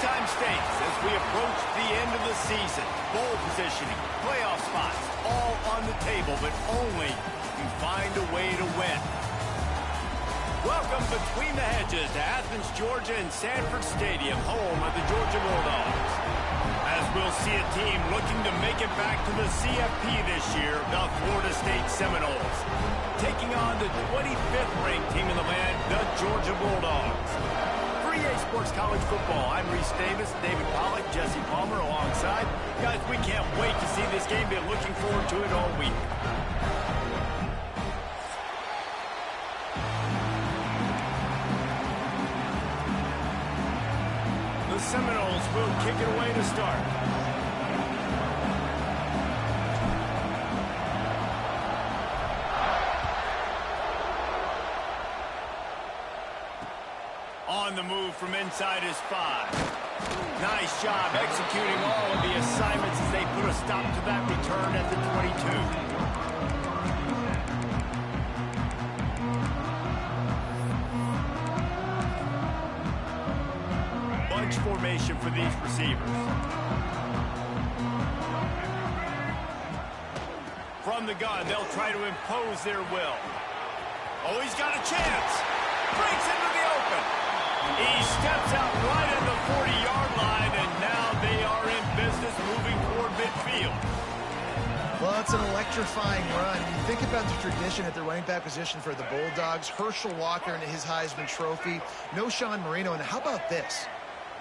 Big-time stakes as we approach the end of the season. Bowl positioning, playoff spots, all on the table, but only if you find a way to win. Welcome between the hedges to Athens, Georgia and Sanford Stadium, home of the Georgia Bulldogs. As we'll see a team looking to make it back to the CFP this year, the Florida State Seminoles. Taking on the 25th ranked team in the land, the Georgia Bulldogs. For EA Sports College Football, I'm Reese Davis, David Pollack, Jesse Palmer alongside. Guys, we can't wait to see this game. Been looking forward to it all week. The Seminoles will kick it away to start. On the move from inside his 5. Nice job executing all of the assignments as they put a stop to that return at the 22. Bunch formation for these receivers. From the gun, they'll try to impose their will. Oh, he's got a chance. Breaks into the open. He steps out right at the 40-yard line, and now they are in business moving toward midfield. Well, it's an electrifying run. You think about the tradition at the running back position for the Bulldogs. Herschel Walker and his Heisman Trophy. No Sean Marino. And how about this?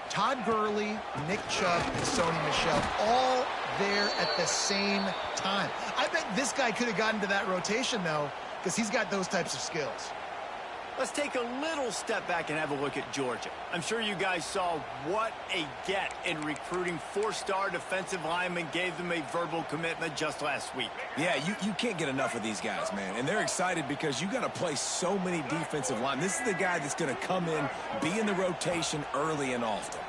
Todd Gurley, Nick Chubb, and Sony Michel all there at the same time. I bet this guy could have gotten to that rotation, though, because he's got those types of skills. Let's take a little step back and have a look at Georgia. I'm sure you guys saw what a get in recruiting. 4-star defensive linemen, gave them a verbal commitment just last week. Yeah, you can't get enough of these guys, man. And they're excited because you got to play so many defensive line. This is the guy that's going to come in, be in the rotation early and often.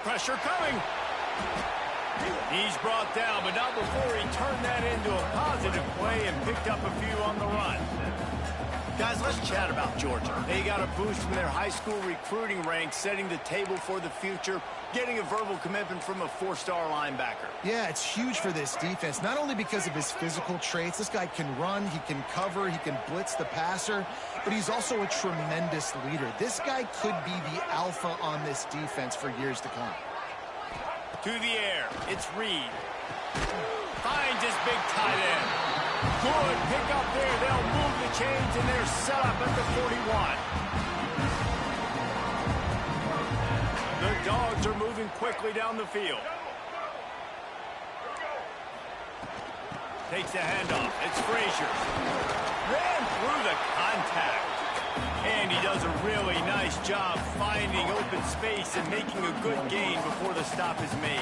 Pressure coming. He's brought down, but not before he turned that into a positive play and picked up a few on the run. Guys, let's chat about Georgia. They got a boost from their high school recruiting ranks, setting the table for the future, getting a verbal commitment from a 4-star linebacker. Yeah, it's huge for this defense, not only because of his physical traits. This guy can run, he can cover, he can blitz the passer, but he's also a tremendous leader. This guy could be the alpha on this defense for years to come. To the air, it's Reed. Finds his big tight end. Good pick up there. They'll move the chains, and they're set up at the 41. The Dogs are moving quickly down the field. Takes the handoff. It's Frazier. Ran through the contact. And he does a really nice job finding open space and making a good gain before the stop is made.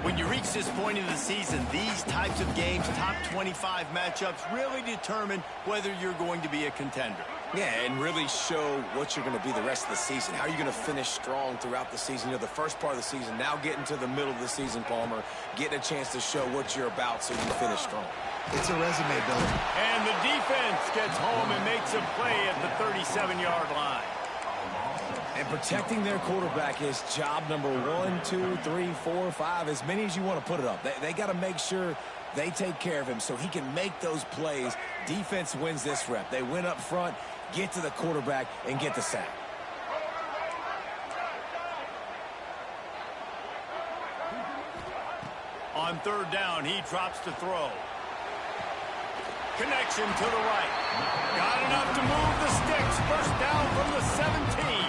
When you reach this point in the season, these types of games, top 25 matchups, really determine whether you're going to be a contender. Yeah, and really show what you're going to be the rest of the season. How are you going to finish strong throughout the season? You know, the first part of the season, now getting to the middle of the season, Palmer, getting a chance to show what you're about so you can finish strong. It's a resume builder. And the defense gets home and makes a play at the 37-yard line. And protecting their quarterback is job number 1, 2, 3, 4, 5, as many as you want to put it up. They got to make sure they take care of him so he can make those plays. Defense wins this rep. They win up front, get to the quarterback, and get the sack. On 3rd down, he drops to throw. Connection to the right. Got enough to move the sticks. First down from the 17.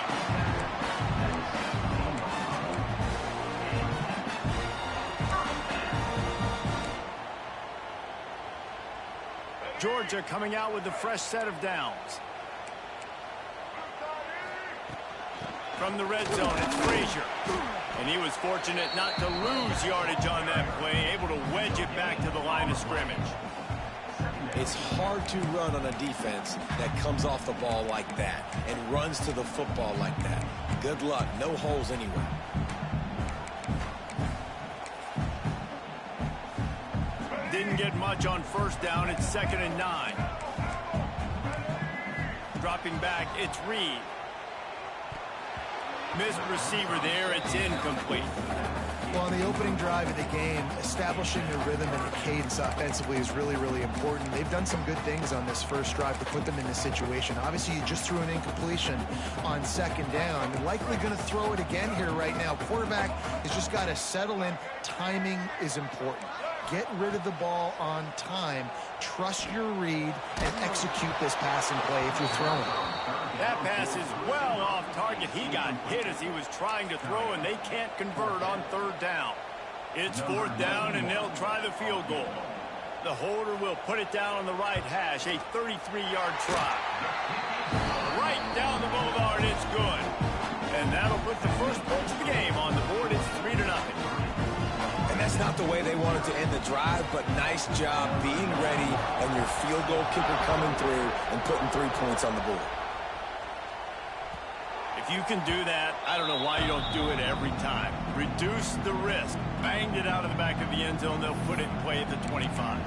Georgia coming out with a fresh set of downs. From the red zone, it's Frazier. And he was fortunate not to lose yardage on that play, able to wedge it back to the line of scrimmage. It's hard to run on a defense that comes off the ball like that and runs to the football like that. Good luck. No holes anywhere. Didn't get much on first down. It's 2nd and 9. Dropping back, it's Reed. Missed receiver there. It's incomplete. Well, on the opening drive of the game, establishing the rhythm and the cadence offensively is really, really important. They've done some good things on this first drive to put them in this situation. Obviously, you just threw an incompletion on second down. They're likely going to throw it again here right now. Quarterback has just got to settle in. Timing is important. Get rid of the ball on time. Trust your read and execute this passing play if you're throwing. That pass is well off target. He got hit as he was trying to throw, and they can't convert on third down. It's fourth down, and they'll try the field goal. The holder will put it down on the right hash, a 33-yard try. Right down the boulevard, it's good. And that'll put the first points of the game on the board. It's 3-0. And that's not the way they wanted to end the drive, but nice job being ready and your field goal kicker coming through and putting 3 points on the board. If you can do that, I don't know why you don't do it every time. Reduce the risk. Banged it out of the back of the end zone. They'll put it in play at the 25.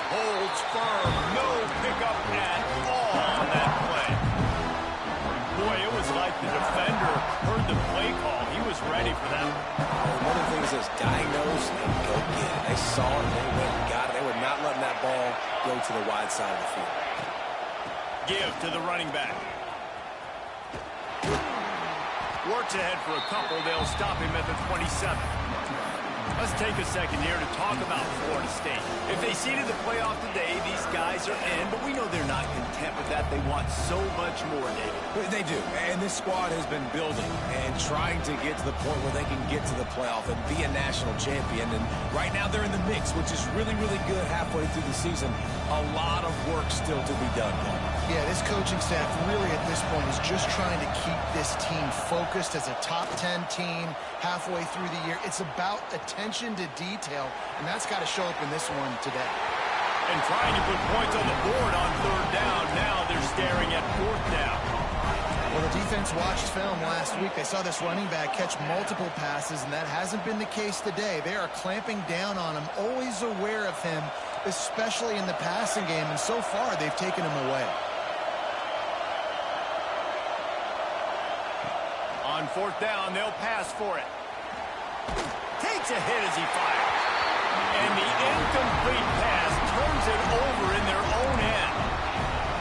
Holds firm. No pickup at all on that play. Boy, it was like the defender heard the play call. He was ready for that. One of the things is diagnose and go get it. They saw it, they went and got it. They were not letting that ball go to the wide side of the field. Give to the running back. Works ahead for a couple. They'll stop him at the 27. Let's take a second here to talk about Florida State. If they seeded the playoff today, these guys are in, but we know they're not content with that. They want so much more, David. They do, and this squad has been building and trying to get to the point where they can get to the playoff and be a national champion. And right now they're in the mix, which is really, really good halfway through the season. A lot of work still to be done. Yeah, this coaching staff really at this point is just trying to keep this team focused as a top 10 team halfway through the year. It's about attention to detail, and that's got to show up in this one today. And trying to put points on the board on third down. Now they're staring at fourth down. Well, the defense watched film last week. They saw this running back catch multiple passes, and that hasn't been the case today. They are clamping down on him, always aware of him, especially in the passing game, and so far they've taken him away. On fourth down, they'll pass for it. Takes a hit as he fires. And the incomplete pass turns it over in their own end.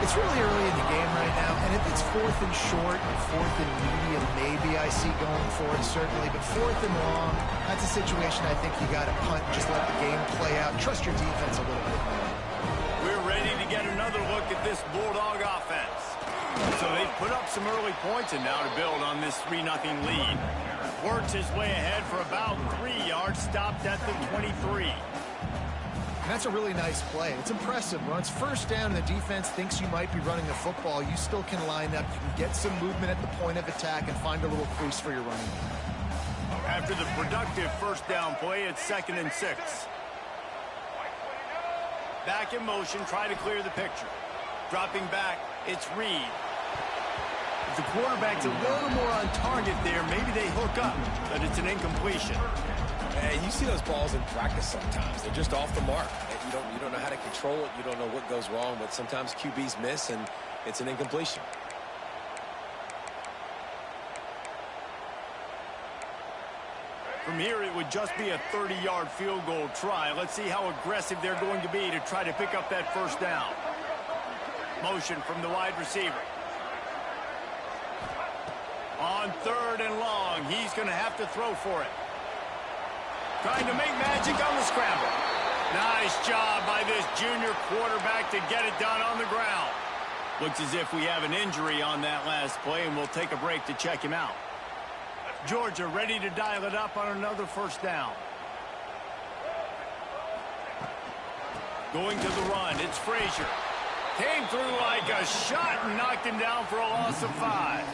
It's really early in the game right now, and if it's fourth and short and fourth and medium, maybe I see going for it, certainly. But fourth and long, that's a situation I think you got to punt, just let the game play out. Trust your defense a little bit more. We're ready to get another look at this Bulldog offense. So they've put up some early points, and now to build on this 3-0 lead. Works his way ahead for about 3 yards, stopped at the 23. And that's a really nice play. It's impressive. When it's first down and the defense thinks you might be running the football, you still can line up. You can get some movement at the point of attack and find a little crease for your running back. After the productive first down play, it's 2nd and 6. Back in motion, try to clear the picture. Dropping back, it's Reed. If the quarterback's a little more on target there, maybe they hook up, but it's an incompletion. Hey, you see those balls in practice sometimes. They're just off the mark. You don't know how to control it. You don't know what goes wrong, but sometimes QBs miss, and it's an incompletion. From here, it would just be a 30-yard field goal try. Let's see how aggressive they're going to be to try to pick up that first down. Motion from the wide receiver. On 3rd and long, he's going to have to throw for it. Trying to make magic on the scramble. Nice job by this junior quarterback to get it done on the ground. Looks as if we have an injury on that last play, and we'll take a break to check him out. Georgia ready to dial it up on another first down. Going to the run, it's Frazier. Came through like a shot and knocked him down for a loss of 5.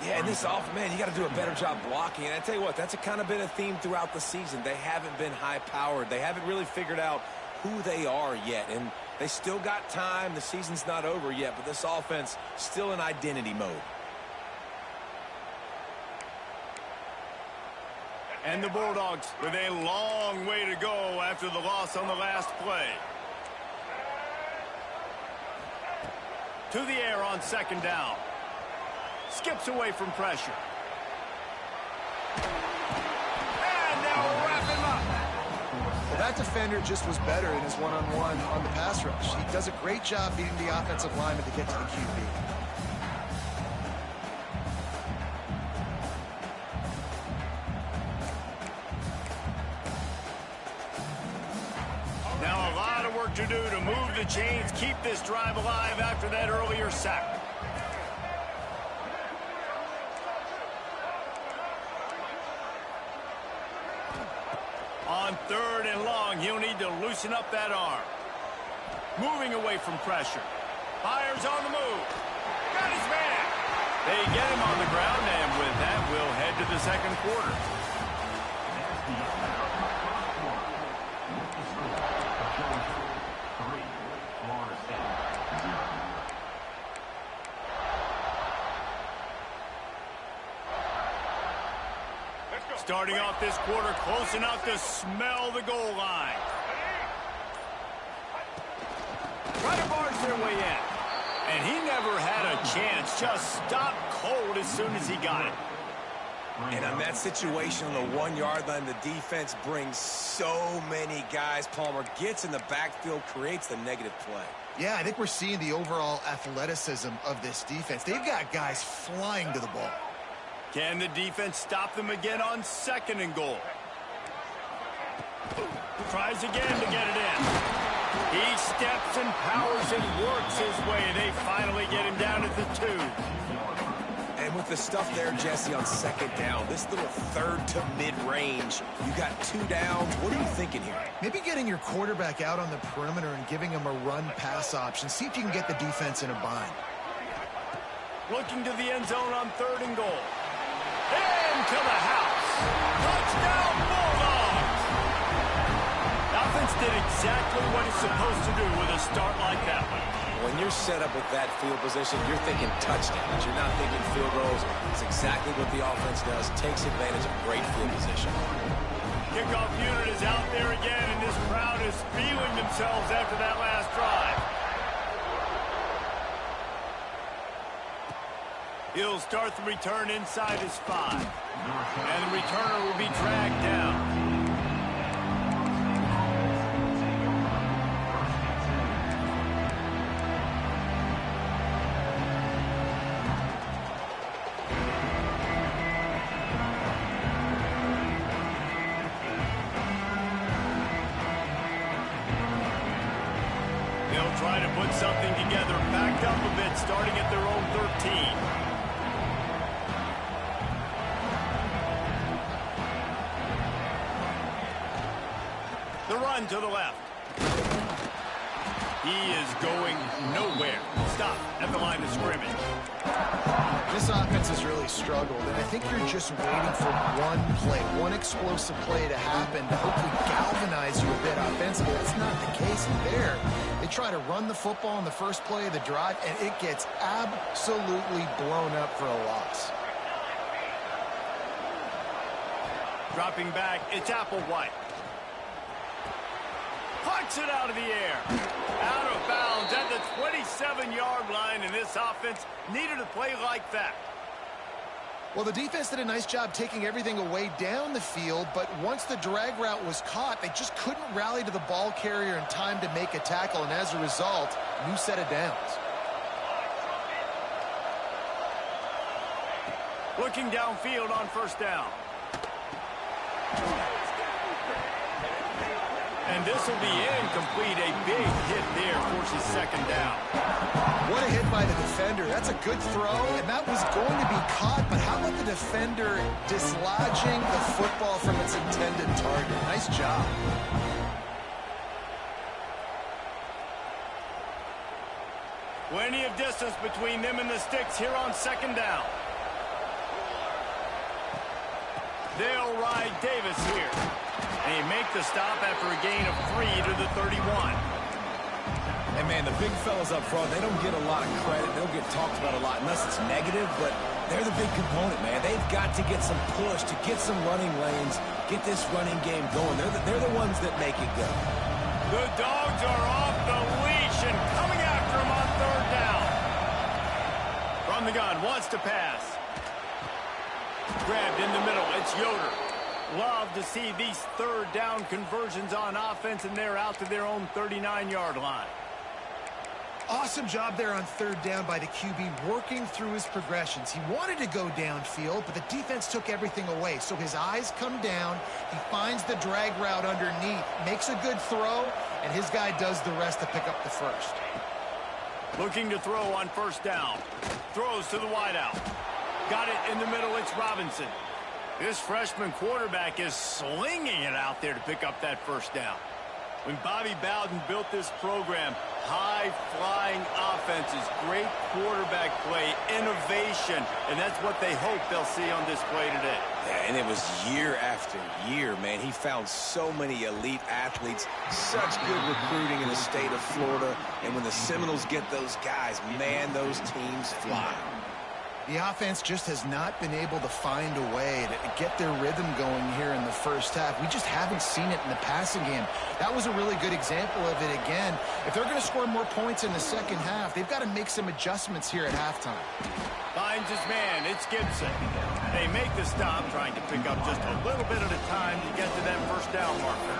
Yeah, and this offense, man, you got to do a better job blocking. And I tell you what, that's kind of been a theme throughout the season. They haven't been high-powered. They haven't really figured out who they are yet. And they still got time. The season's not over yet, but this offense still in identity mode. And the Bulldogs with a long way to go after the loss on the last play. To the air on second down. Skips away from pressure. And now wrap him up. Well, that defender just was better in his one-on-one on the pass rush. He does a great job beating the offensive lineman to get to the QB. Now a lot of work to do to move the chains, keep this drive alive after that earlier sack. On third and long, he'll need to loosen up that arm. Moving away from pressure. Fires on the move. Got his man. They get him on the ground, and with that, we'll head to the second quarter. Starting off this quarter close enough to smell the goal line. Try to barge their way in. And he never had a chance. Just stopped cold as soon as he got it. And on that situation on the 1-yard line, the defense brings so many guys. Palmer gets in the backfield, creates the negative play. Yeah, I think we're seeing the overall athleticism of this defense. They've got guys flying to the ball. Can the defense stop them again on second and goal? Tries again to get it in. He steps and powers and works his way. They finally get him down at the 2. And with the stuff there, Jesse, on second down, this little third to mid-range, you got 2 downs. What are you thinking here? Maybe getting your quarterback out on the perimeter and giving him a run-pass option. See if you can get the defense in a bind. Looking to the end zone on third and goal. Into the house. Touchdown, Bulldogs! Offense did exactly what it's supposed to do with a start like that one. When you're set up with that field position, you're thinking touchdowns. You're not thinking field goals. It's exactly what the offense does. Takes advantage of great field position. Kickoff unit is out there again, and this crowd is feeling themselves after that last drive. He'll start the return inside his 5. And the returner will be dragged down. They'll try to put something together, backed up a bit, starting at their own 13. The run to the left. He is going nowhere. Stop at the line of scrimmage. This offense has really struggled, and I think you're just waiting for one play, one explosive play to happen to hopefully galvanize you a bit offensively. That's not the case there. They try to run the football in the first play of the drive, and it gets absolutely blown up for a loss. Dropping back, it's Applewhite. Punch it out of the air. Out of bounds at the 27-yard line, and this offense needed a play like that. Well, the defense did a nice job taking everything away down the field, but once the drag route was caught, they just couldn't rally to the ball carrier in time to make a tackle, and as a result, new set of downs. Looking downfield on first down. And this will be incomplete. A big hit there forces second down. What a hit by the defender. That's a good throw, and that was going to be caught, but how about the defender dislodging the football from its intended target? Nice job. Plenty of distance between them and the sticks here on second down. They'll ride Davis here. And he make the stop after a gain of 3 to the 31. And, man, the big fellas up front, they don't get a lot of credit. They'll get talked about a lot unless it's negative, but they're the big component, man. They've got to get some push, to get some running lanes, get this running game going. They're the ones that make it go. The Dogs are off the leash and coming after him on 3rd down. From the gun, wants to pass. Grabbed in the middle, it's Yoder. Love to see these 3rd down conversions on offense, and they're out to their own 39-yard line. Awesome job there on 3rd down by the QB, working through his progressions. He wanted to go downfield, but the defense took everything away. So his eyes come down, he finds the drag route underneath, makes a good throw, and his guy does the rest to pick up the first. Looking to throw on 1st down. Throws to the wideout. Got it in the middle, it's Robinson. This freshman quarterback is slinging it out there to pick up that 1st down. When Bobby Bowden built this program, high-flying offenses, great quarterback play, innovation, and that's what they hope they'll see on display today. Yeah, and it was year after year, man. He found so many elite athletes, such good recruiting in the state of Florida, and when the Seminoles get those guys, man, those teams fly. The offense just has not been able to find a way to get their rhythm going here in the first half. We just haven't seen it in the passing game. That was a really good example of it again. If they're going to score more points in the second half, they've got to make some adjustments here at halftime. Finds his man, it's Gibson. They make the stop, trying to pick up just a little bit at a time to get to that 1st down marker.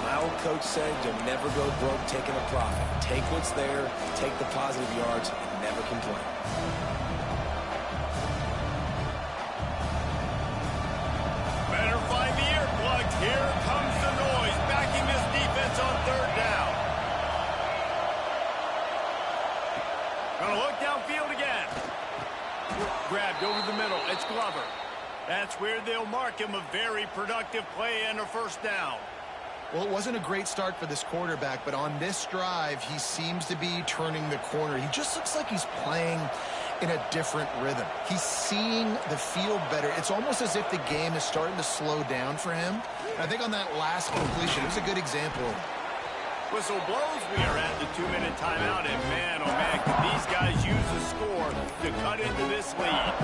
My old coach said you'll never go broke taking a profit. Take what's there, take the positive yards, and never complain. Here comes the noise, backing this defense on 3rd down. Gonna look downfield again. Grabbed over the middle, it's Glover. That's where they'll mark him, a very productive play and a 1st down. Well, it wasn't a great start for this quarterback, but on this drive, he seems to be turning the corner. He just looks like he's playing in a different rhythm. He's seeing the field better. It's almost as if the game is starting to slow down for him. And I think on that last completion, it was a good example of that. Whistle blows, we are at the 2-minute timeout, and man, oh man, could these guys use a score to cut into this lead.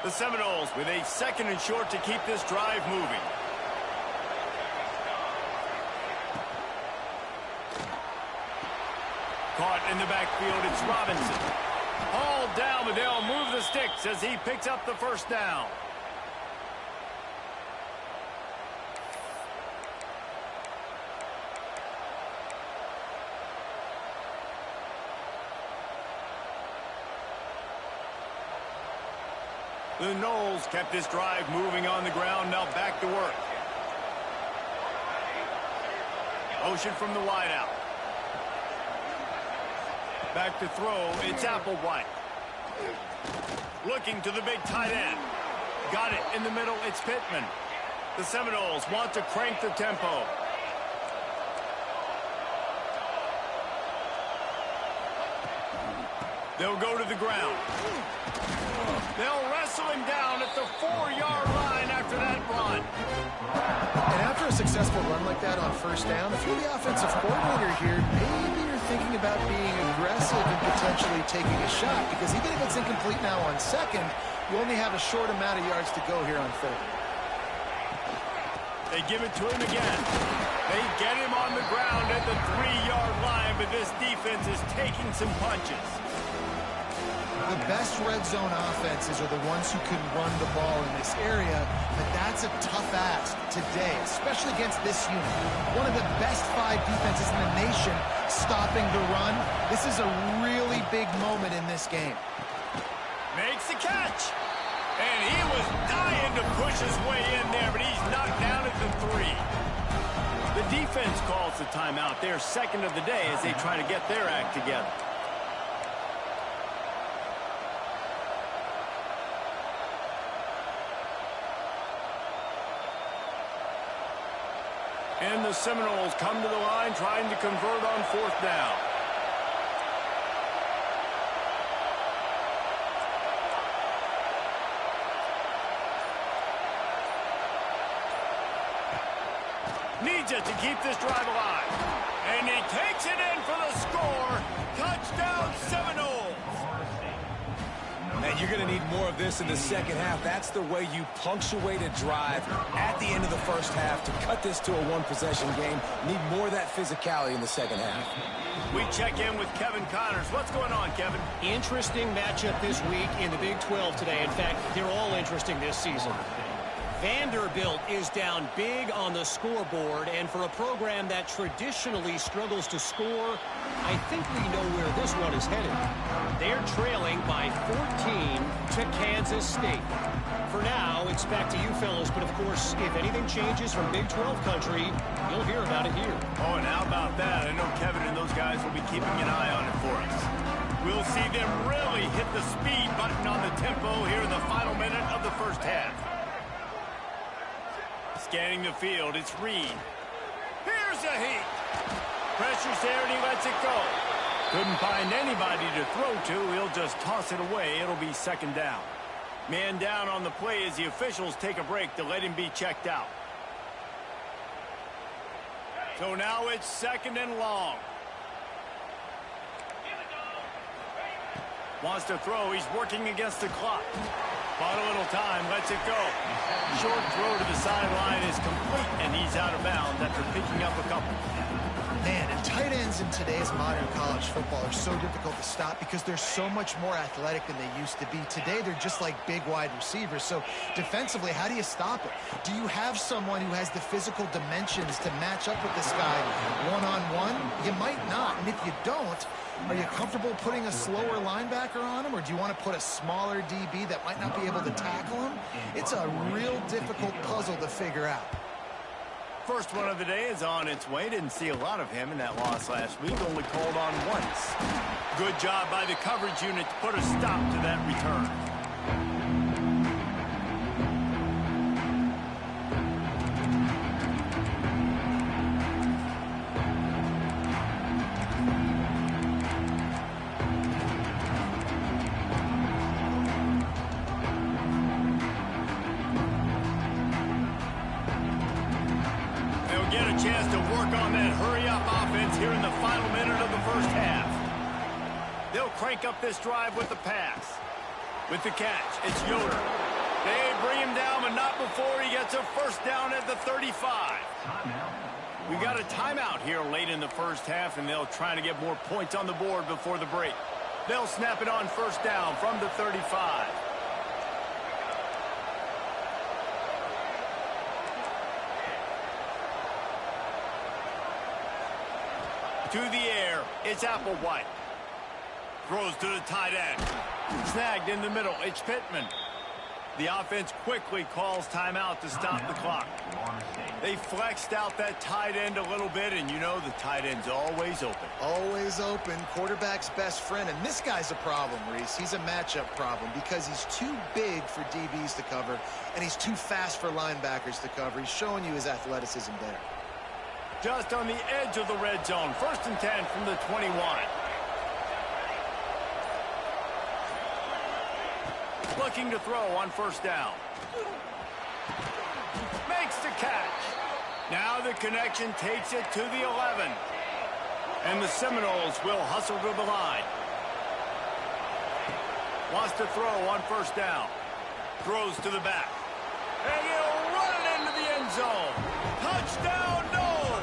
The Seminoles with a 2nd and short to keep this drive moving. Caught in the backfield, it's Robinson. Hauled down, but they'll move the sticks as he picks up the 1st down. The Noles kept this drive moving on the ground, now back to work. Motion from the wideout. Back to throw, it's Applewhite. Looking to the big tight end. Got it in the middle, it's Pittman. The Seminoles want to crank the tempo. They'll go to the ground. They'll wrestle him down at the 4-yard line after that run. And after a successful run like that on 1st down, if you're the offensive coordinator here, maybe you're thinking about being aggressive and potentially taking a shot, because even if it's incomplete now on 2nd, you only have a short amount of yards to go here on 3rd. They give it to him again. They get him on the ground at the 3-yard line, but this defense is taking some punches. The best red zone offenses are the ones who can run the ball in this area, but that's a tough ask today, especially against this unit. One of the best 5 defenses in the nation stopping the run. This is a really big moment in this game. Makes the catch. And he was dying to push his way in there, but he's knocked down at the 3. The defense calls the timeout, their 2nd of the day, as they try to get their act together. And the Seminoles come to the line trying to convert on 4th down. Needs it to keep this drive alive. And he takes it in for the score. Touchdown Seminoles. And you're going to need more of this in the second half. That's the way you punctuate a drive at the end of the first half to cut this to a one-possession game. Need more of that physicality in the second half. We check in with Kevin Connors. What's going on, Kevin? Interesting matchup this week in the Big 12 today. In fact, they're all interesting this season. Vanderbilt is down big on the scoreboard, and for a program that traditionally struggles to score, I think we know where this one is headed. They're trailing by 14 to Kansas State. For now, it's back to you fellows, but of course, if anything changes from Big 12 country, you'll hear about it here. Oh, and how about that? I know Kevin and those guys will be keeping an eye on it for us. We'll see them really hit the speed button on the tempo here in the final minute of the first half. Scanning the field, it's Reed. Here's a heat. Pressure's there and he lets it go. Couldn't find anybody to throw to. He'll just toss it away. It'll be 2nd down. Man down on the play as the officials take a break to let him be checked out. So now it's 2nd and long. Wants to throw. He's working against the clock. Bought a little time, lets it go. Short throw to the sideline is complete, and he's out of bounds after picking up a couple. Man, and tight ends in today's modern college football are so difficult to stop because they're so much more athletic than they used to be. Today, they're just like big wide receivers. So defensively, how do you stop it? Do you have someone who has the physical dimensions to match up with this guy one-on-one? You might not, and if you don't, are you comfortable putting a slower linebacker on him, or do you want to put a smaller DB that might not be able to tackle him? It's a real difficult puzzle to figure out. First one of the day is on its way. Didn't see a lot of him in that loss last week. Only called on once. Good job by the coverage unit to put a stop to that return. Get a chance to work on that hurry-up offense here in the final minute of the first half. They'll crank up this drive with the pass. With the catch, it's Yoder. They bring him down, but not before he gets a first down at the 35. We got a timeout here late in the first half, and they'll try to get more points on the board before the break. They'll snap it on first down from the 35. To the air, it's Applewhite. Throws to the tight end. Snagged in the middle, it's Pittman. The offense quickly calls timeout to stop the clock. They flexed out that tight end a little bit, and you know the tight end's always open. Always open, quarterback's best friend. And this guy's a problem, Reese. He's a matchup problem because he's too big for DBs to cover, and he's too fast for linebackers to cover. He's showing you his athleticism there. Just on the edge of the red zone. 1st and 10 from the 21. Looking to throw on first down. Makes the catch. Now the connection takes it to the 11. And the Seminoles will hustle to the line. Wants to throw on first down. Throws to the back. And he'll run it into the end zone. Touchdown, Noles!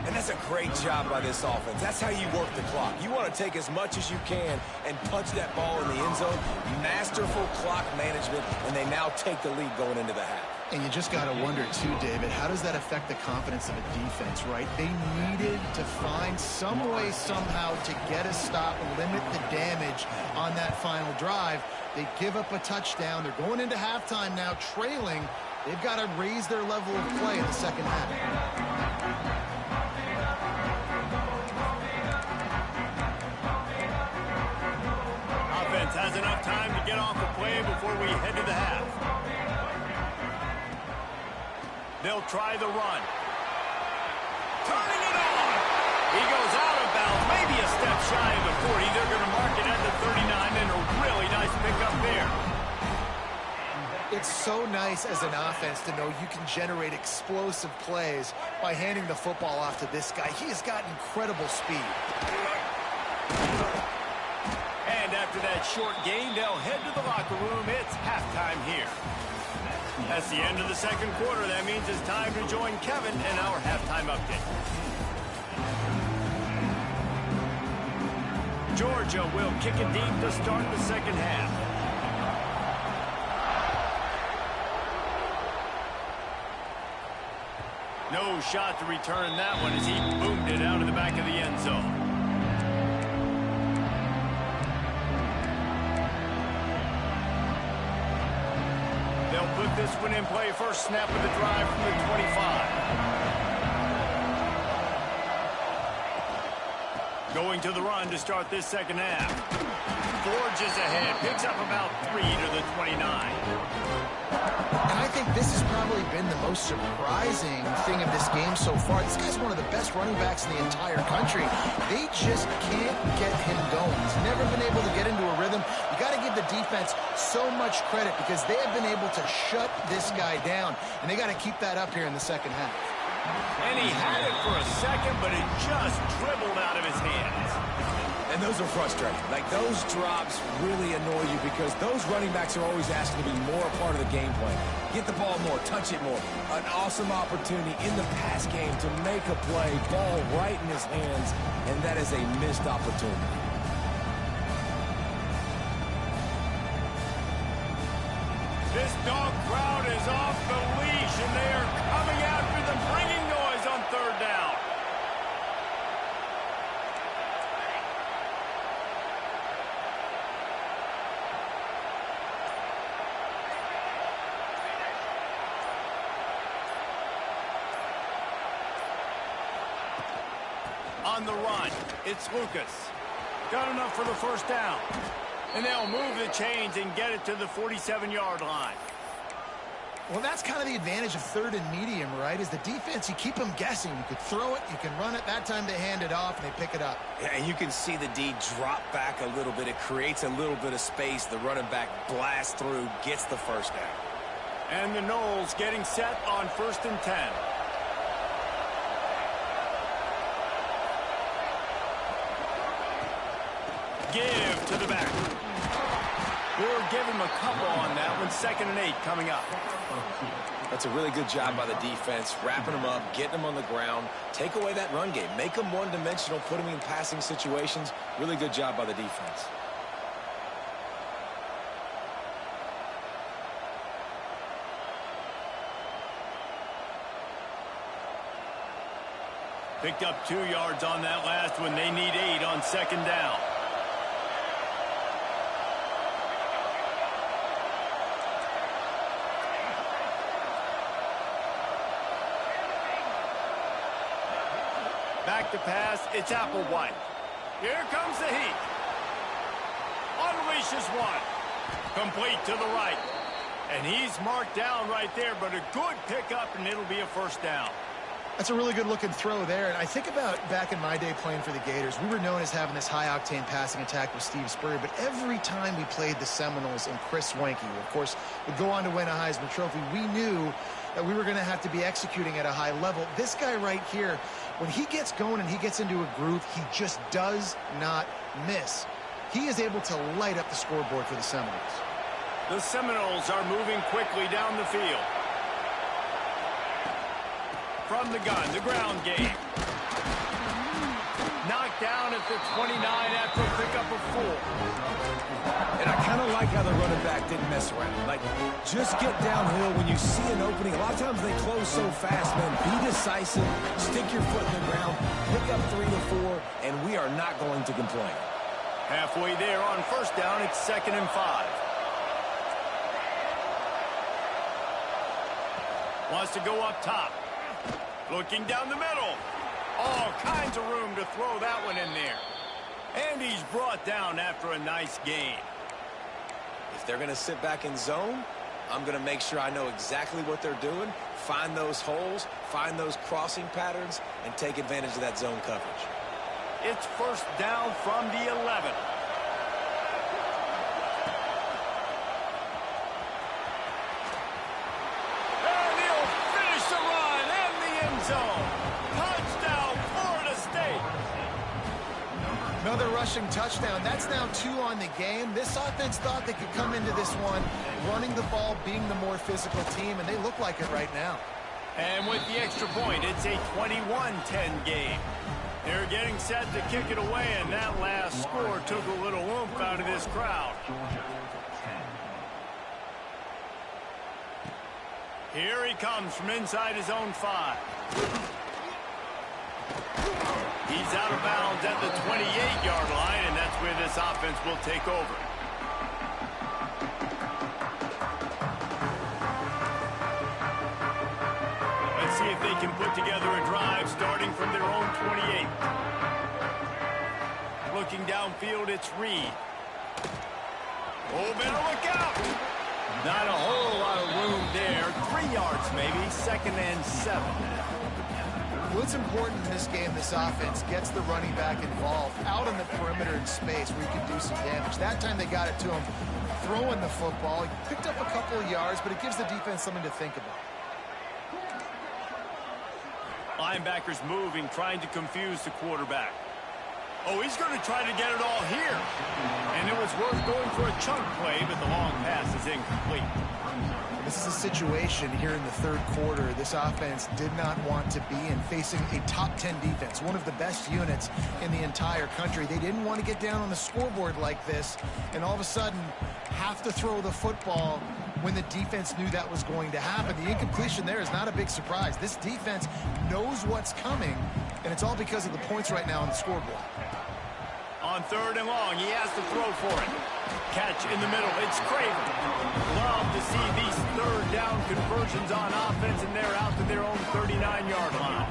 And that's a great job by this offense. That's how you work the clock. You want to take as much as you can and punch that ball in the end zone. Masterful clock management, and they now take the lead going into the half. And you just got to wonder, too, David, how does that affect the confidence of a defense, right? They needed to find some way, somehow, to get a stop and limit the damage on that final drive. They give up a touchdown. They're going into halftime now, trailing. They've got to raise their level of play in the second half. Offense has enough time to get off the play before we head to the half. They'll try the run. Turning it on. He goes out of bounds, maybe a step shy of the 40. They're going to mark it at the 39, and a really nice pickup there. It's so nice as an offense to know you can generate explosive plays by handing the football off to this guy. He has got incredible speed. And after that short gain, they'll head to the locker room. It's halftime here. That's the end of the second quarter. That means it's time to join Kevin in our halftime update. Georgia will kick it deep to start the second half. No shot to return that one as he boomed it out of the back of the end zone. They'll put this one in play. First snap of the drive from the 25. Going to the run to start this second half. Forges ahead, picks up about 3 to the 29. And I think this has probably been the most surprising thing of this game so far. This guy's one of the best running backs in the entire country. They just can't get him going. He's never been able to get into a rhythm. You got to give the defense so much credit because they have been able to shut this guy down, and they got to keep that up here in the second half. And he had it for a second, but it just dribbled out of his hands. And those are frustrating. Like, those drops really annoy you because those running backs are always asking to be more a part of the game plan. Get the ball more, touch it more. An awesome opportunity in the pass game to make a play, ball right in his hands, and that is a missed opportunity. This dog crowd is off the leash, and they are coming after them, bringing noise on third down. On the run, it's Lucas. Got enough for the first down. And they'll move the chains and get it to the 47-yard line. Well, that's kind of the advantage of third and medium, right? Is the defense, you keep them guessing. You could throw it, you can run it. That time they hand it off and they pick it up. Yeah, and you can see the D drop back a little bit. It creates a little bit of space. The running back blasts through, gets the first down. And the Noles getting set on 1st and 10. Give to the back. We'll give him a couple on that one. 2nd and 8 coming up. That's a really good job by the defense, wrapping them up, getting them on the ground. Take away that run game. Make them one-dimensional, put them in passing situations. Really good job by the defense. Picked up 2 yards on that last one. They need 8 on 2nd down. Back to pass, it's Applewhite. Here comes the heat. Unleashes one. Complete to the right. And he's marked down right there, but a good pickup, and it'll be a first down. That's a really good-looking throw there. And I think about back in my day playing for the Gators, we were known as having this high-octane passing attack with Steve Spurrier, but every time we played the Seminoles and Chris Wenke, who, of course, would go on to win a Heisman Trophy, we knew that we were going to have to be executing at a high level. This guy right here, when he gets going and he gets into a groove, he just does not miss. He is able to light up the scoreboard for the Seminoles. The Seminoles are moving quickly down the field. From the gun, the ground game. Knocked down at the 29 after a pickup of 4. And I kind of like how the running back didn't mess around. Like, just get downhill when you see an opening. A lot of times they close so fast, man. Be decisive, stick your foot in the ground, pick up 3 to 4, and we are not going to complain. Halfway there on first down, it's 2nd and 5. Wants to go up top. Looking down the middle. All kinds of room to throw that one in there. And he's brought down after a nice gain. If they're going to sit back in zone, I'm going to make sure I know exactly what they're doing, find those holes, find those crossing patterns, and take advantage of that zone coverage. It's first down from the 11. And he'll finish the run in the end zone. Touchdown, Florida State. Another rushing touchdown. That's now 2 on the game. This offense thought they could come into this one running the ball, being the more physical team, and they look like it right now. And with the extra point, it's a 21-10 game. They're getting set to kick it away, and that last score took a little oomph out of this crowd. Here he comes from inside his own 5. He's out of bounds at the 28-yard line, and that's where this offense will take over. Let's see if they can put together a drive starting from their own 28. Looking downfield, it's Reed. Oh, better look out. Not a whole lot of room there. 3 yards maybe, 2nd and 7. What's important in this game, this offense gets the running back involved out on the perimeter in space where he can do some damage. That time they got it to him throwing the football. He picked up a couple of yards, but it gives the defense something to think about. Linebackers moving, trying to confuse the quarterback. Oh, he's going to try to get it all here. And it was worth going for a chunk play, but the long pass is incomplete. This is a situation here in the third quarter this offense did not want to be in, facing a top 10 defense, one of the best units in the entire country. They didn't want to get down on the scoreboard like this and all of a sudden have to throw the football when the defense knew that was going to happen. The incompletion there is not a big surprise. This defense knows what's coming, and it's all because of the points right now on the scoreboard. On 3rd and long, he has to throw for it. Catch in the middle, it's Craven. Love to see these 3rd down conversions on offense, and they're out to their own 39-yard line.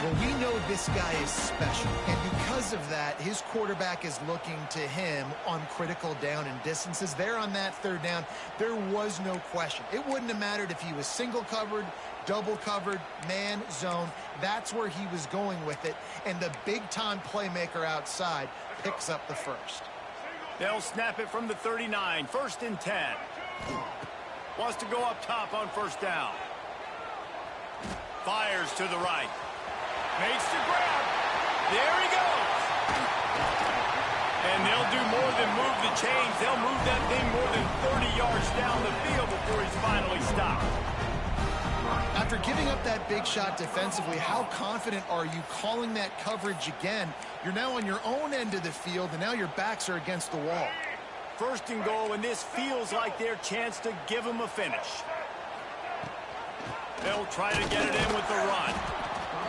Well, we know this guy is special, and because of that, his quarterback is looking to him on critical down and distances. There on that 3rd down, there was no question. It wouldn't have mattered if he was single covered, double covered, man, zone. That's where he was going with it, and the big-time playmaker outside picks up the first. They'll snap it from the 39, 1st and 10. Wants to go up top on 1st down. Fires to the right. Makes the grab. There he goes. And they'll do more than move the chains. They'll move that thing more than 30 yards down the field before he's finally stopped. After giving up that big shot defensively, how confident are you calling that coverage again? You're now on your own end of the field, and now your backs are against the wall. 1st and goal, and this feels like their chance to give them a finish. They'll try to get it in with the run.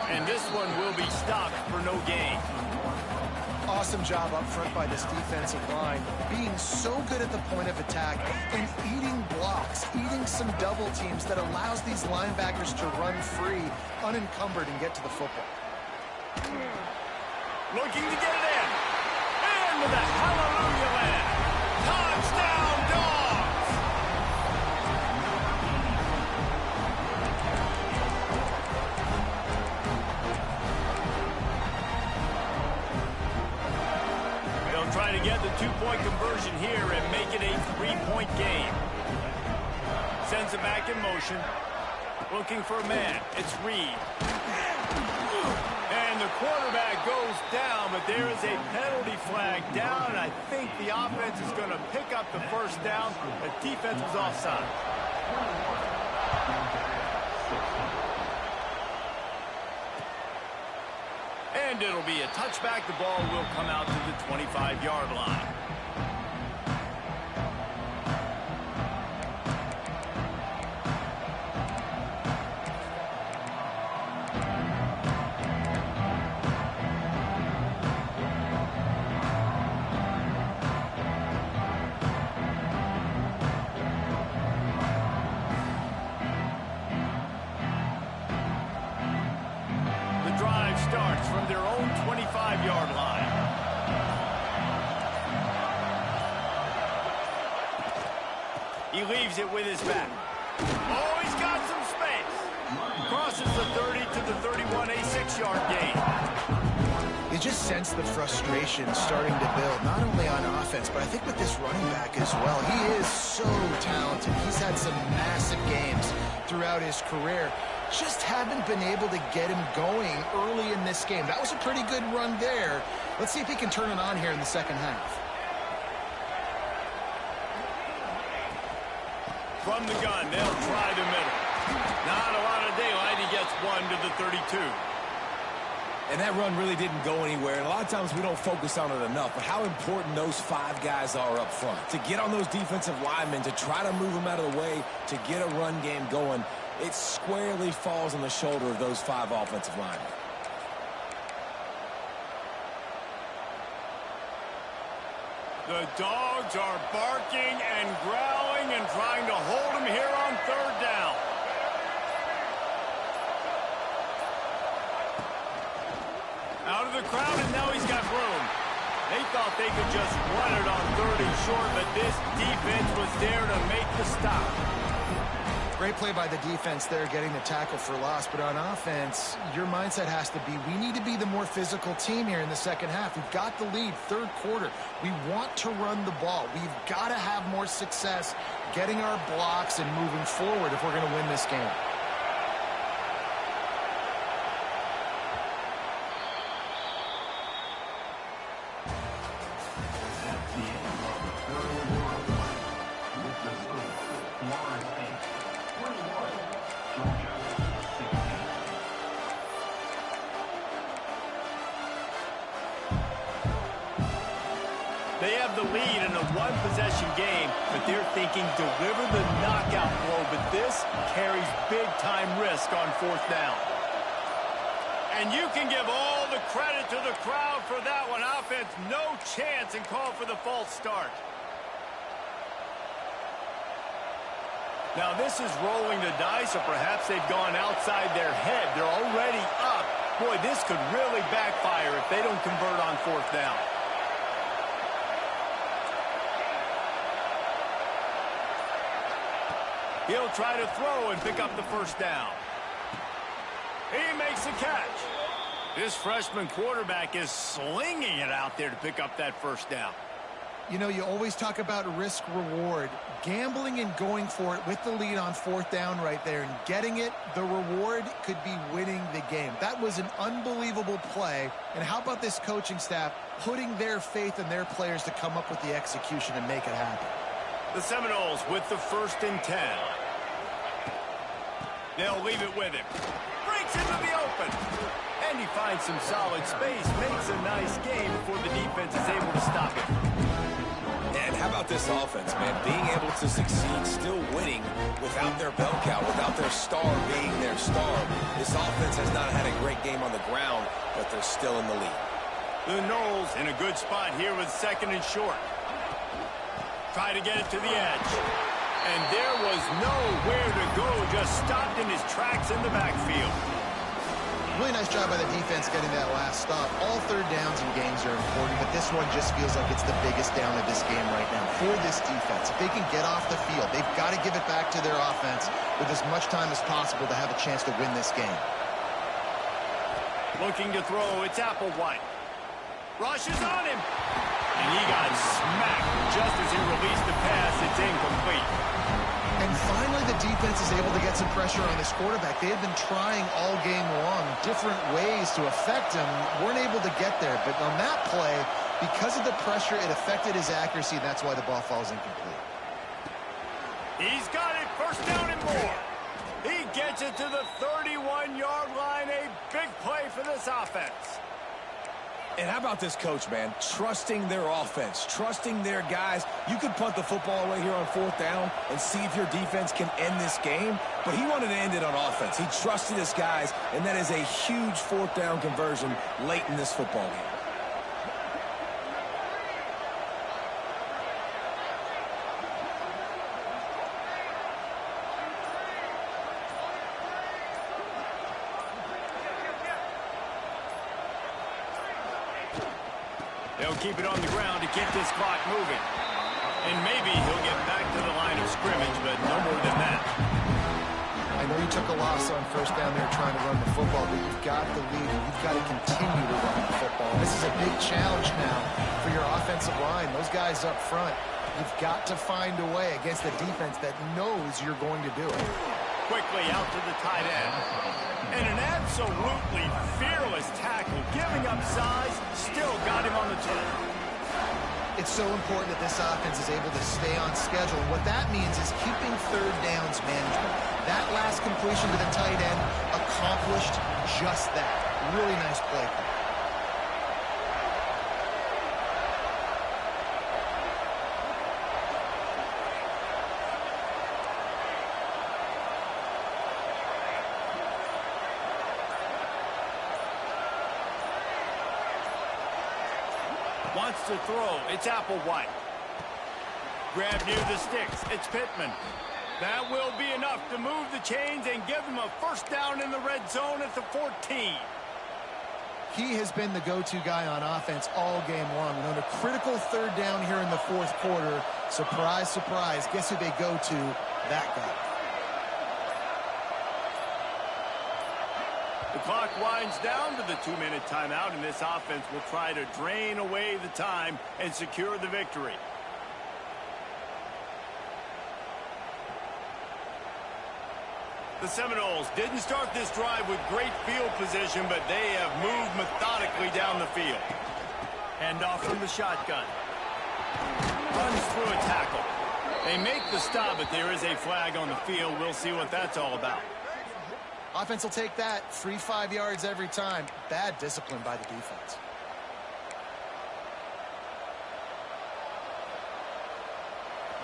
And this one will be stopped for no gain. Awesome job up front by this defensive line, being so good at the point of attack and eating blocks, eating some double teams that allows these linebackers to run free, unencumbered, and get to the football. Looking to get it in. Into the hallelujah land. Touchdown, Dogs! They'll try to get the 2-point conversion here and make it a 3-point game. Sends it back in motion. Looking for a man. It's Reed. And the quarterback goes down, but there is a penalty flag down, and I think the offense is going to pick up the 1st down. The defense was offside. And it'll be a touchback. The ball will come out to the 25-yard line. Starts from their own 25-yard line. He leaves it with his back. Oh, he's got some space. Crosses the 30 to the 31, a 6-yard gain. You just sense the frustration starting to build, not only on offense, but I think with this running back as well. He is so talented. He's had some massive games throughout his career. Just haven't been able to get him going early in this game. That was a pretty good run there. Let's see if he can turn it on here in the second half. From the gun, they'll try the middle. Not a lot of daylight. He gets one to the 32. And that run really didn't go anywhere. And a lot of times we don't focus on it enough, but how important those 5 guys are up front. To get on those defensive linemen, to try to move them out of the way, to get a run game going, it squarely falls on the shoulder of those 5 offensive linemen. The dogs are barking and growling and trying to hold him here on 3rd down. Out of the crowd, and now he's got room. They thought they could just run it on 3rd and short, but this defense was there to make the stop. Great play by the defense there, getting the tackle for loss. But on offense, your mindset has to be, we need to be the more physical team here in the second half. We've got the lead, 3rd quarter. We want to run the ball. We've got to have more success getting our blocks and moving forward if we're going to win this game. They have the lead in a 1-possession game, but they're thinking deliver the knockout blow, but this carries big-time risk on 4th down. And you can give all the credit to the crowd for that one. Offense, no chance, and call for the false start. Now this is rolling the dice, or perhaps they've gone outside their head. They're already up. Boy, this could really backfire if they don't convert on 4th down. He'll try to throw and pick up the 1st down. He makes the catch. This freshman quarterback is slinging it out there to pick up that 1st down. You know, you always talk about risk-reward. Gambling and going for it with the lead on 4th down right there and getting it, the reward could be winning the game. That was an unbelievable play. And how about this coaching staff putting their faith in their players to come up with the execution and make it happen? The Seminoles with the 1st and 10. They'll leave it with him. Breaks into the open. And he finds some solid space. Makes a nice game before the defense is able to stop him. And how about this offense, man? Being able to succeed, still winning without their bell cow, without their star being their star. This offense has not had a great game on the ground, but they're still in the lead. The Noles in a good spot here with 2nd and short. Try to get it to the edge. And there was nowhere to go, just stopped in his tracks in the backfield. Really nice job by the defense getting that last stop. All 3rd downs in games are important, but this one just feels like it's the biggest down of this game right now for this defense. If they can get off the field, they've got to give it back to their offense with as much time as possible to have a chance to win this game. Looking to throw, it's Applewhite. Rushes on him. And he got smacked just as he released the pass. It's incomplete. And finally, the defense is able to get some pressure on this quarterback. They had been trying all game long different ways to affect him. Weren't able to get there. But on that play, because of the pressure, it affected his accuracy, and that's why the ball falls incomplete. He's got it. 1st down and more. He gets it to the 31-yard line. A big play for this offense. And how about this coach, man? Trusting their offense, trusting their guys. You could punt the football away here on 4th down and see if your defense can end this game, but he wanted to end it on offense. He trusted his guys, and that is a huge 4th down conversion late in this football game. They'll keep it on the ground to keep this clock moving. And maybe he'll get back to the line of scrimmage, but no more than that. I know you took a loss on first down there trying to run the football, but you've got the lead and you've got to continue to run the football. This is a big challenge now for your offensive line. Those guys up front, you've got to find a way against a defense that knows you're going to do it. Quickly out to the tight end. And an absolutely fearless tackle, giving up size, still got him on the turn. It's so important that this offense is able to stay on schedule. And what that means is keeping third downs management. That last completion to the tight end accomplished just that. Really nice play call. Wants to throw. It's Applewhite. Grab near the sticks. It's Pittman. That will be enough to move the chains and give them a first down in the red zone at the 14. He has been the go-to guy on offense all game long. And on a critical third down here in the fourth quarter, surprise, surprise, guess who they go to? That guy. The clock winds down to the 2-minute timeout, and this offense will try to drain away the time and secure the victory. The Seminoles didn't start this drive with great field position, but they have moved methodically down the field. Hand off from the shotgun. Runs through a tackle. They make the stop, but there is a flag on the field. We'll see what that's all about. Offense will take that. Free 5 yards every time. Bad discipline by the defense.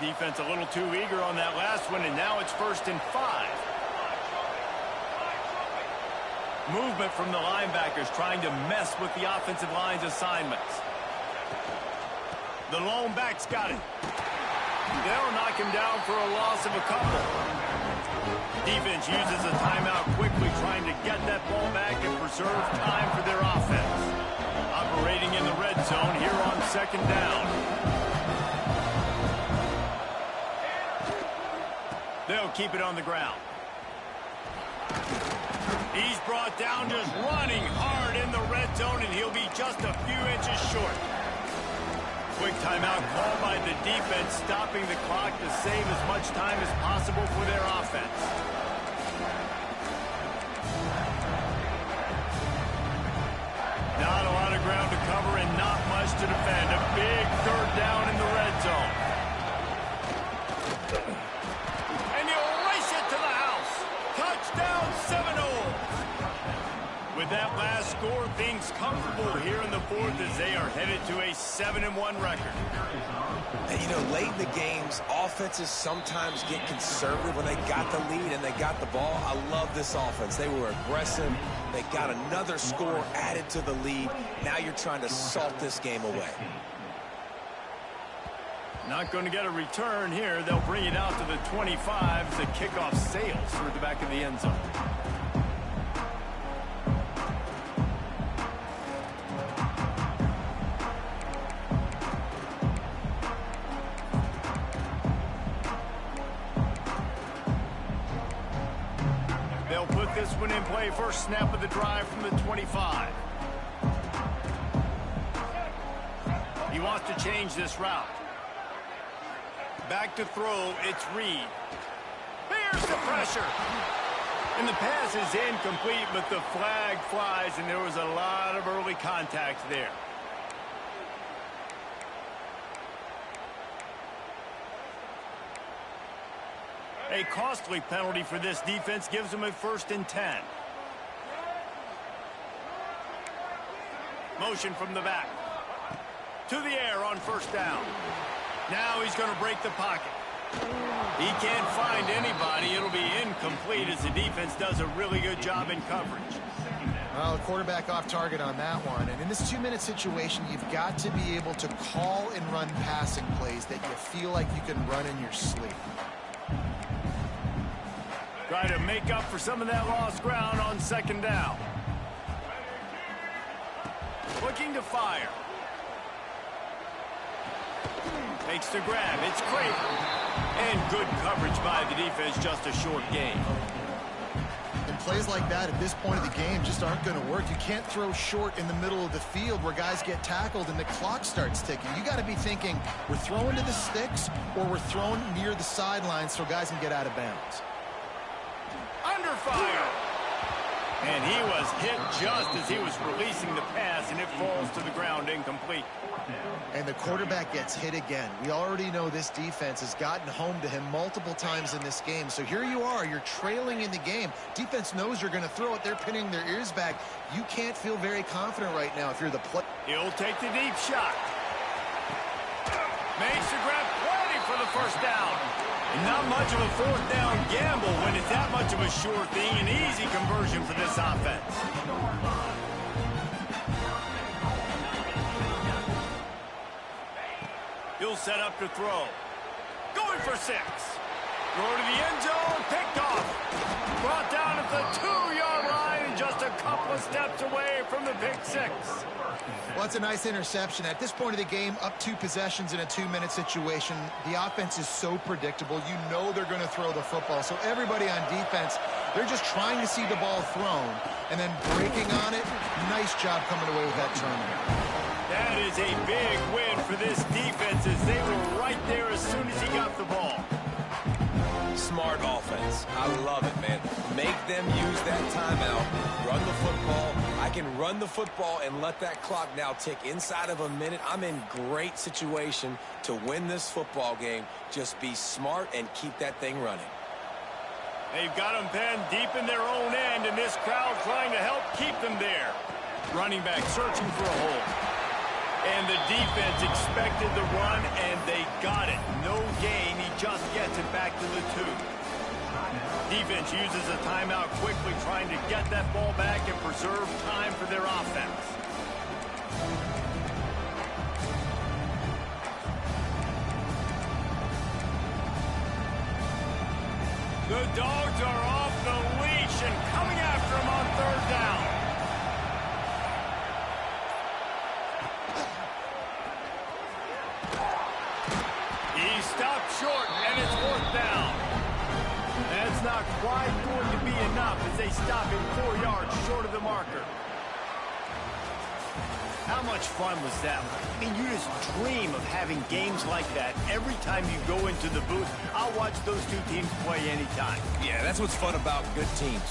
Defense a little too eager on that last one, and now it's 1st and 5. Movement from the linebackers trying to mess with the offensive line's assignments. The lone back's got it. They'll knock him down for a loss of a couple. Defense uses a timeout quickly, trying to get that ball back and preserve time for their offense. Operating in the red zone here on 2nd down. They'll keep it on the ground. He's brought down just running hard in the red zone, and he'll be just a few inches short. Quick timeout called by the defense, stopping the clock to save as much time as possible for their offense. Not a lot of ground to cover and not much to defend. A big 3rd down in the red zone. And he'll race it to the house. Touchdown, Seminoles. With that last score, things comfortable here in the 4th as they are headed to a 7-1 record. And, you know, late in the games, offenses sometimes get conservative when they got the lead and they got the ball. I love this offense. They were aggressive. They got another score added to the lead. Now you're trying to salt this game away. Not going to get a return here. They'll bring it out to the 25. The kickoff sails through the back of the end zone. They'll put this one in play. First snap of the drive from the 25. He wants to change this route. Back to throw, it's Reed. Here's the pressure. And the pass is incomplete, but the flag flies, and there was a lot of early contact there. A costly penalty for this defense gives them a 1st and 10. Motion from the back. To the air on 1st down. Now he's going to break the pocket. He can't find anybody. It'll be incomplete as the defense does a really good job in coverage. Well, the quarterback off target on that one. And in this 2-minute situation, you've got to be able to call and run passing plays that you feel like you can run in your sleep. Try to make up for some of that lost ground on 2nd down. Looking to fire. Makes the grab. It's Craven. And good coverage by the defense, just a short gain. And plays like that at this point of the game just aren't going to work. You can't throw short in the middle of the field where guys get tackled and the clock starts ticking. You got to be thinking, we're throwing to the sticks or we're throwing near the sidelines so guys can get out of bounds. Under fire. And he was hit just as he was releasing the pass, and it falls to the ground incomplete. And the quarterback gets hit again. We already know this defense has gotten home to him multiple times in this game. So here you are, you're trailing in the game. Defense knows you're going to throw it. They're pinning their ears back. You can't feel very confident right now if you're the player. He'll take the deep shot. Makes the grab, plenty for the first down. And not much of a fourth down gamble when it's that much of a sure thing. An easy conversion for this offense. He'll set up to throw. Going for 6. Throw to the end zone, picked off. Brought down at the 2-yard line and just a couple of steps away from the pick 6. Well, it's a nice interception. At this point of the game, up 2 possessions in a 2-minute situation, the offense is so predictable. You know they're going to throw the football. So everybody on defense, they're just trying to see the ball thrown and then breaking on it. Nice job coming away with that turnover. That is a big win for this defense as they were right there as soon as he got the ball. Smart offense. I love it, man. Make them use that timeout. Run the football. I can run the football and let that clock now tick inside of a minute. I'm in great situation to win this football game. Just be smart and keep that thing running. They've got them penned deep in their own end, and this crowd trying to help keep them there. Running back searching for a hole. And the defense expected the run, and they got it. No gain. He just gets it back to the 2. Defense uses a timeout quickly, trying to get that ball back and preserve time for their offense. The Dogs are off the leash and coming after him on 3rd down. He stopped short, and it's 4th down. That's not quite going to be enough as they stop him 4 yards short of the marker. How much fun was that? I mean, you just dream of having games like that every time you go into the booth. I'll watch those 2 teams play anytime. Yeah, that's what's fun about good teams.